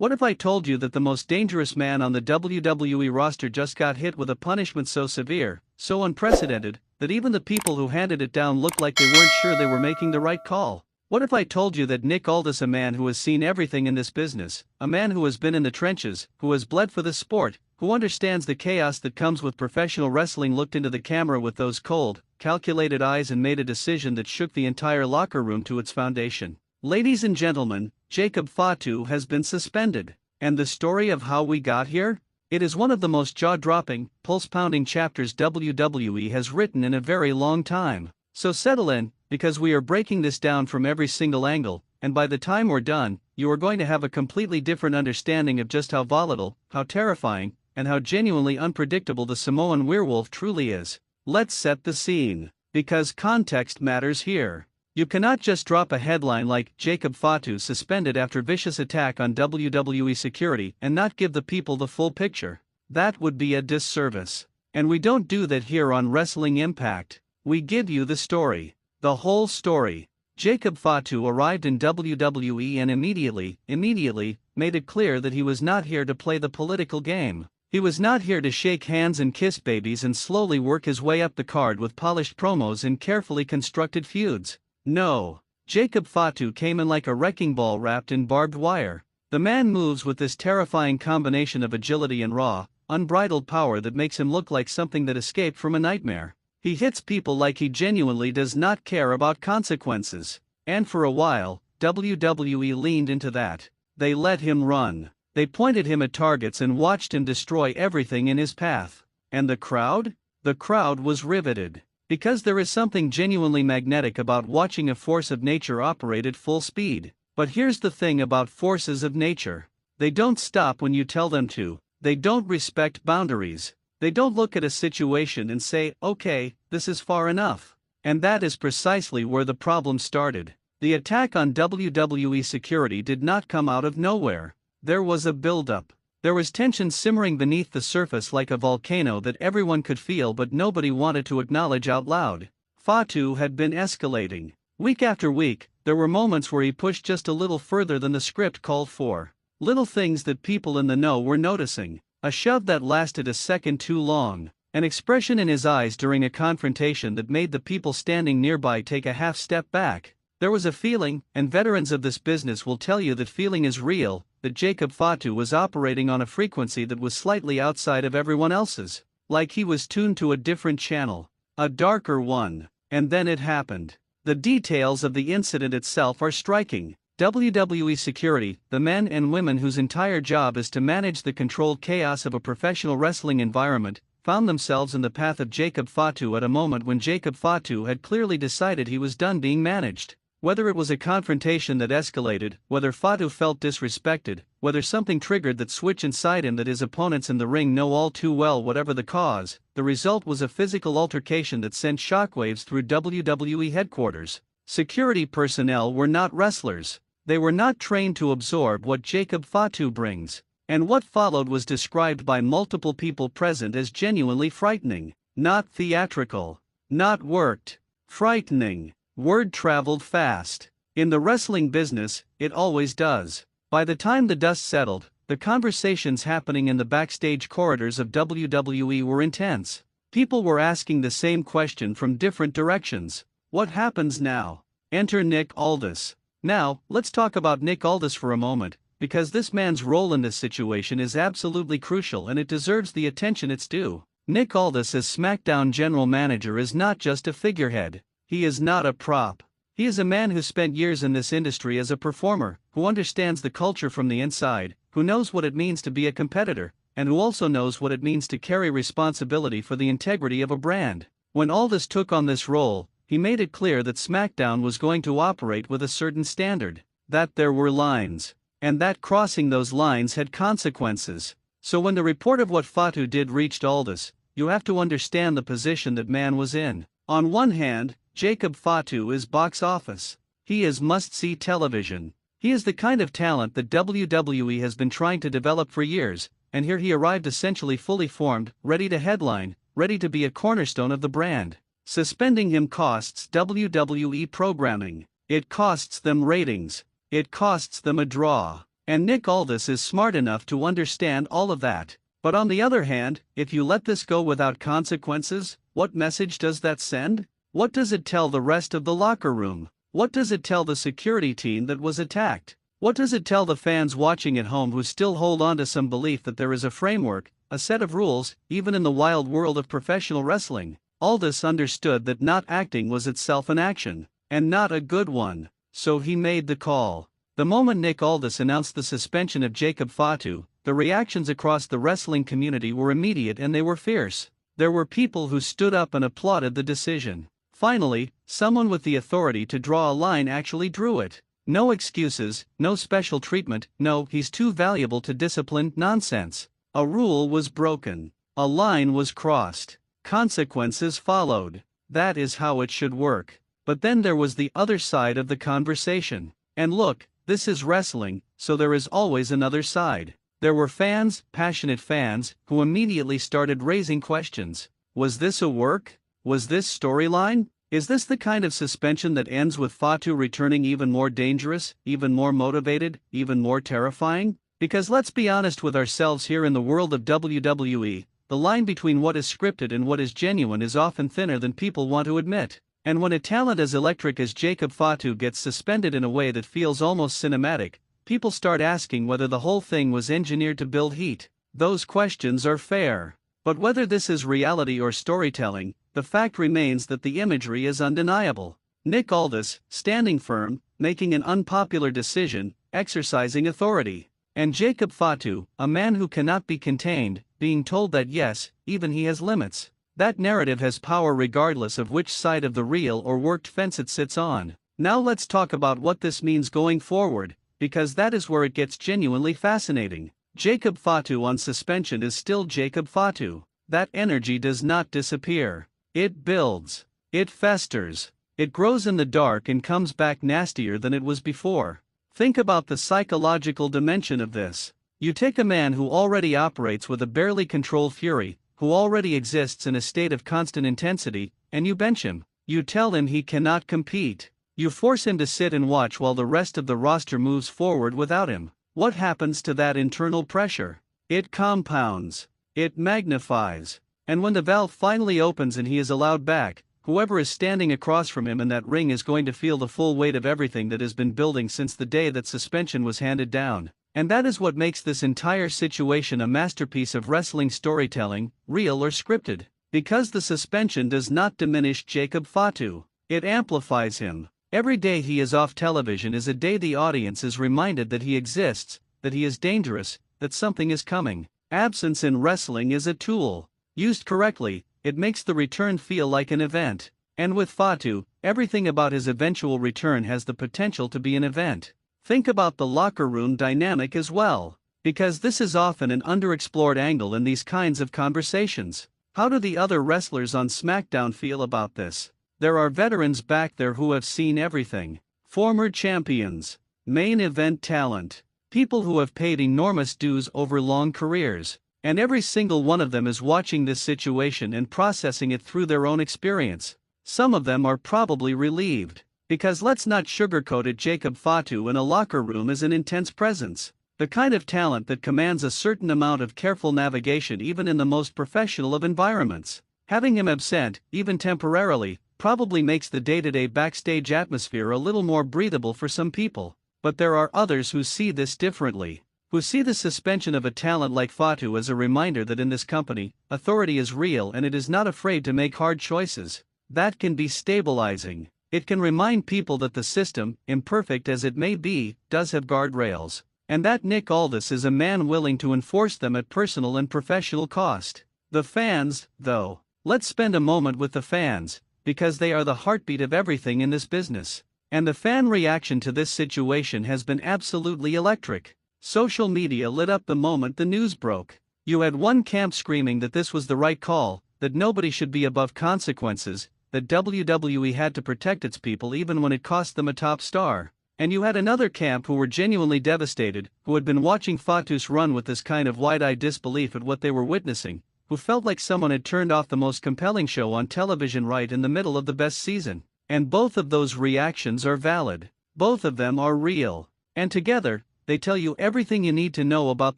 What if I told you that the most dangerous man on the WWE roster just got hit with a punishment so severe, so unprecedented, that even the people who handed it down looked like they weren't sure they were making the right call? What if I told you that Nick Aldis, a man who has seen everything in this business, a man who has been in the trenches, who has bled for this sport, who understands the chaos that comes with professional wrestling, looked into the camera with those cold, calculated eyes and made a decision that shook the entire locker room to its foundation? Ladies and gentlemen, Jacob Fatu has been suspended. And the story of how we got here? It is one of the most jaw-dropping, pulse-pounding chapters WWE has written in a very long time. So settle in, because we are breaking this down from every single angle, and by the time we're done, you are going to have a completely different understanding of just how volatile, how terrifying, and how genuinely unpredictable the Samoan Werewolf truly is. Let's set the scene, because context matters here. You cannot just drop a headline like Jacob Fatu suspended after vicious attack on WWE security and not give the people the full picture. That would be a disservice. And we don't do that here on Wrestling Impact. We give you the story. The whole story. Jacob Fatu arrived in WWE and immediately made it clear that he was not here to play the political game. He was not here to shake hands and kiss babies and slowly work his way up the card with polished promos and carefully constructed feuds. No. Jacob Fatu came in like a wrecking ball wrapped in barbed wire. The man moves with this terrifying combination of agility and raw, unbridled power that makes him look like something that escaped from a nightmare. He hits people like he genuinely does not care about consequences. And for a while, WWE leaned into that. They let him run. They pointed him at targets and watched him destroy everything in his path. And the crowd? The crowd was riveted. Because there is something genuinely magnetic about watching a force of nature operate at full speed. But here's the thing about forces of nature. They don't stop when you tell them to. They don't respect boundaries. They don't look at a situation and say, okay, this is far enough. And that is precisely where the problem started. The attack on WWE security did not come out of nowhere. There was a build-up. There was tension simmering beneath the surface like a volcano that everyone could feel but nobody wanted to acknowledge out loud. Fatu had been escalating. Week after week, there were moments where he pushed just a little further than the script called for. Little things that people in the know were noticing. A shove that lasted a second too long. An expression in his eyes during a confrontation that made the people standing nearby take a half step back. There was a feeling, and veterans of this business will tell you that feeling is real, that Jacob Fatu was operating on a frequency that was slightly outside of everyone else's. Like he was tuned to a different channel. A darker one. And then it happened. The details of the incident itself are striking. WWE security, the men and women whose entire job is to manage the controlled chaos of a professional wrestling environment, found themselves in the path of Jacob Fatu at a moment when Jacob Fatu had clearly decided he was done being managed. Whether it was a confrontation that escalated, whether Fatu felt disrespected, whether something triggered that switch inside him that his opponents in the ring know all too well, whatever the cause, the result was a physical altercation that sent shockwaves through WWE headquarters. Security personnel were not wrestlers. They were not trained to absorb what Jacob Fatu brings. And what followed was described by multiple people present as genuinely frightening. Not theatrical. Not worked. Frightening. Word traveled fast. In the wrestling business, it always does. By the time the dust settled, the conversations happening in the backstage corridors of WWE were intense. People were asking the same question from different directions. What happens now? Enter Nick Aldis. Now, let's talk about Nick Aldis for a moment, because this man's role in this situation is absolutely crucial and it deserves the attention it's due. Nick Aldis as SmackDown General Manager is not just a figurehead. He is not a prop. He is a man who spent years in this industry as a performer, who understands the culture from the inside, who knows what it means to be a competitor, and who also knows what it means to carry responsibility for the integrity of a brand. When Aldis took on this role, he made it clear that SmackDown was going to operate with a certain standard, that there were lines, and that crossing those lines had consequences. So when the report of what Fatu did reached Aldis, you have to understand the position that man was in. On one hand, Jacob Fatu is box office. He is must-see television. He is the kind of talent that WWE has been trying to develop for years, and here he arrived essentially fully formed, ready to headline, ready to be a cornerstone of the brand. Suspending him costs WWE programming. It costs them ratings. It costs them a draw. And Nick Aldis is smart enough to understand all of that. But on the other hand, if you let this go without consequences, what message does that send? What does it tell the rest of the locker room? What does it tell the security team that was attacked? What does it tell the fans watching at home who still hold on to some belief that there is a framework, a set of rules, even in the wild world of professional wrestling? Aldis understood that not acting was itself an action, and not a good one, so he made the call. The moment Nick Aldis announced the suspension of Jacob Fatu, the reactions across the wrestling community were immediate and they were fierce. There were people who stood up and applauded the decision. Finally, someone with the authority to draw a line actually drew it. No excuses, no special treatment, no "he's too valuable to discipline" nonsense. A rule was broken. A line was crossed. Consequences followed. That is how it should work. But then there was the other side of the conversation. And look, this is wrestling, so there is always another side. There were fans, passionate fans, who immediately started raising questions. Was this a work? Was this storyline? Is this the kind of suspension that ends with Fatu returning even more dangerous, even more motivated, even more terrifying? Because let's be honest with ourselves, here in the world of WWE, the line between what is scripted and what is genuine is often thinner than people want to admit. And when a talent as electric as Jacob Fatu gets suspended in a way that feels almost cinematic, people start asking whether the whole thing was engineered to build heat. Those questions are fair. But whether this is reality or storytelling, the fact remains that the imagery is undeniable. Nick Aldis, standing firm, making an unpopular decision, exercising authority. And Jacob Fatu, a man who cannot be contained, being told that yes, even he has limits. That narrative has power regardless of which side of the real or worked fence it sits on. Now let's talk about what this means going forward, because that is where it gets genuinely fascinating. Jacob Fatu on suspension is still Jacob Fatu. That energy does not disappear. It builds. It festers. It grows in the dark and comes back nastier than it was before. Think about the psychological dimension of this. You take a man who already operates with a barely controlled fury, who already exists in a state of constant intensity, and you bench him. You tell him he cannot compete. You force him to sit and watch while the rest of the roster moves forward without him. What happens to that internal pressure? It compounds. It magnifies. And when the valve finally opens and he is allowed back, whoever is standing across from him in that ring is going to feel the full weight of everything that has been building since the day that suspension was handed down. And that is what makes this entire situation a masterpiece of wrestling storytelling, real or scripted. Because the suspension does not diminish Jacob Fatu. It amplifies him. Every day he is off television is a day the audience is reminded that he exists, that he is dangerous, that something is coming. Absence in wrestling is a tool. Used correctly, it makes the return feel like an event. And with Fatu, everything about his eventual return has the potential to be an event. Think about the locker room dynamic as well, because this is often an underexplored angle in these kinds of conversations. How do the other wrestlers on SmackDown feel about this? There are veterans back there who have seen everything. Former champions, main event talent, people who have paid enormous dues over long careers. And every single one of them is watching this situation and processing it through their own experience. Some of them are probably relieved. Because let's not sugarcoat it, Jacob Fatu in a locker room is an intense presence. The kind of talent that commands a certain amount of careful navigation even in the most professional of environments. Having him absent, even temporarily, probably makes the day-to-day backstage atmosphere a little more breathable for some people. But there are others who see this differently. Who see the suspension of a talent like Fatu as a reminder that in this company, authority is real and it is not afraid to make hard choices. That can be stabilizing. It can remind people that the system, imperfect as it may be, does have guardrails. And that Nick Aldis is a man willing to enforce them at personal and professional cost. The fans, though. Let's spend a moment with the fans, because they are the heartbeat of everything in this business. And the fan reaction to this situation has been absolutely electric. Social media lit up the moment the news broke. You had one camp screaming that this was the right call, that nobody should be above consequences, that WWE had to protect its people even when it cost them a top star. And you had another camp who were genuinely devastated, who had been watching Fatu's run with this kind of wide-eyed disbelief at what they were witnessing, who felt like someone had turned off the most compelling show on television right in the middle of the best season. And both of those reactions are valid. Both of them are real. And together, they tell you everything you need to know about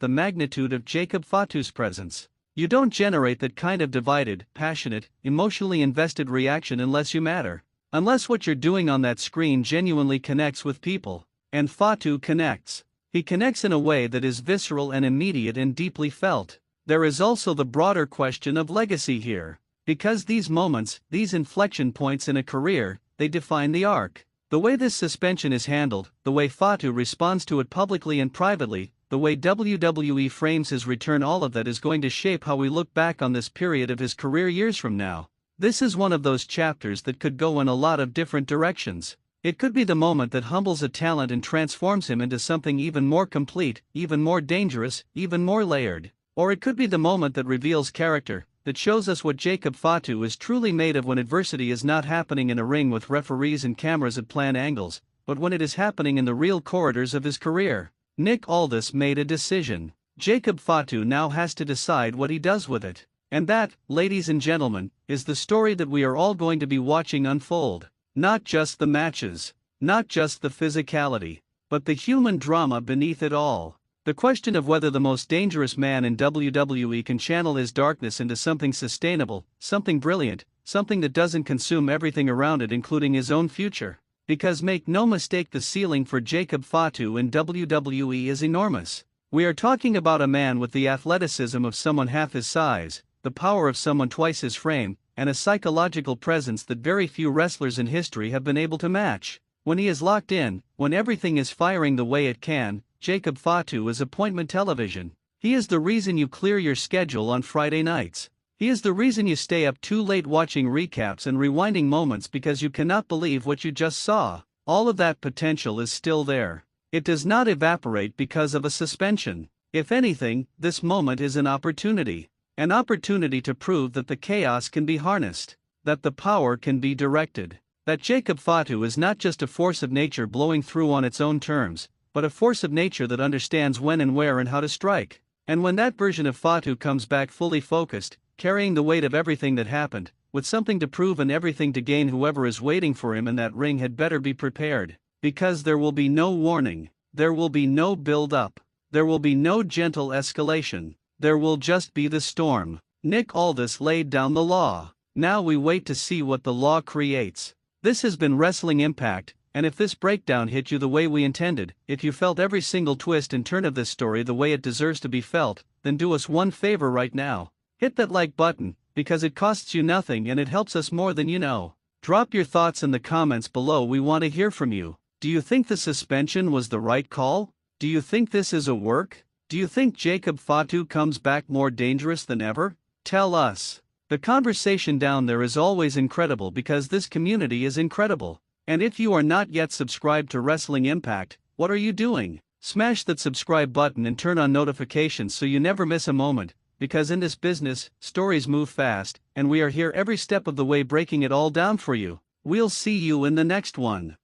the magnitude of Jacob Fatu's presence. You don't generate that kind of divided, passionate, emotionally invested reaction unless you matter. Unless what you're doing on that screen genuinely connects with people. And Fatu connects. He connects in a way that is visceral and immediate and deeply felt. There is also the broader question of legacy here. Because these moments, these inflection points in a career, they define the arc. The way this suspension is handled, the way Fatu responds to it publicly and privately, the way WWE frames his return, all of that is going to shape how we look back on this period of his career years from now. This is one of those chapters that could go in a lot of different directions. It could be the moment that humbles a talent and transforms him into something even more complete, even more dangerous, even more layered. Or it could be the moment that reveals character, that shows us what Jacob Fatu is truly made of when adversity is not happening in a ring with referees and cameras at planned angles, but when it is happening in the real corridors of his career. Nick Aldis made a decision. Jacob Fatu now has to decide what he does with it. And that, ladies and gentlemen, is the story that we are all going to be watching unfold. Not just the matches, not just the physicality, but the human drama beneath it all. The question of whether the most dangerous man in WWE can channel his darkness into something sustainable, something brilliant, something that doesn't consume everything around it, including his own future. Because make no mistake, the ceiling for Jacob Fatu in WWE is enormous. We are talking about a man with the athleticism of someone half his size, the power of someone twice his frame, and a psychological presence that very few wrestlers in history have been able to match. When he is locked in, when everything is firing the way it can, Jacob Fatu is appointment television. He is the reason you clear your schedule on Friday nights. He is the reason you stay up too late watching recaps and rewinding moments because you cannot believe what you just saw. All of that potential is still there. It does not evaporate because of a suspension. If anything, this moment is an opportunity. An opportunity to prove that the chaos can be harnessed, that the power can be directed, that Jacob Fatu is not just a force of nature blowing through on its own terms, but a force of nature that understands when and where and how to strike. And when that version of Fatu comes back fully focused, carrying the weight of everything that happened, with something to prove and everything to gain, whoever is waiting for him in that ring had better be prepared. Because there will be no warning, there will be no build-up, there will be no gentle escalation, there will just be the storm. Nick Aldis laid down the law. Now we wait to see what the law creates. This has been Wrestling Impact. And if this breakdown hit you the way we intended, if you felt every single twist and turn of this story the way it deserves to be felt, then do us one favor right now. Hit that like button, because it costs you nothing and it helps us more than you know. Drop your thoughts in the comments below, we want to hear from you. Do you think the suspension was the right call? Do you think this is a work? Do you think Jacob Fatu comes back more dangerous than ever? Tell us. The conversation down there is always incredible because this community is incredible. And if you are not yet subscribed to Wrestling Impact, what are you doing? Smash that subscribe button and turn on notifications so you never miss a moment, because in this business, stories move fast, and we are here every step of the way breaking it all down for you. We'll see you in the next one.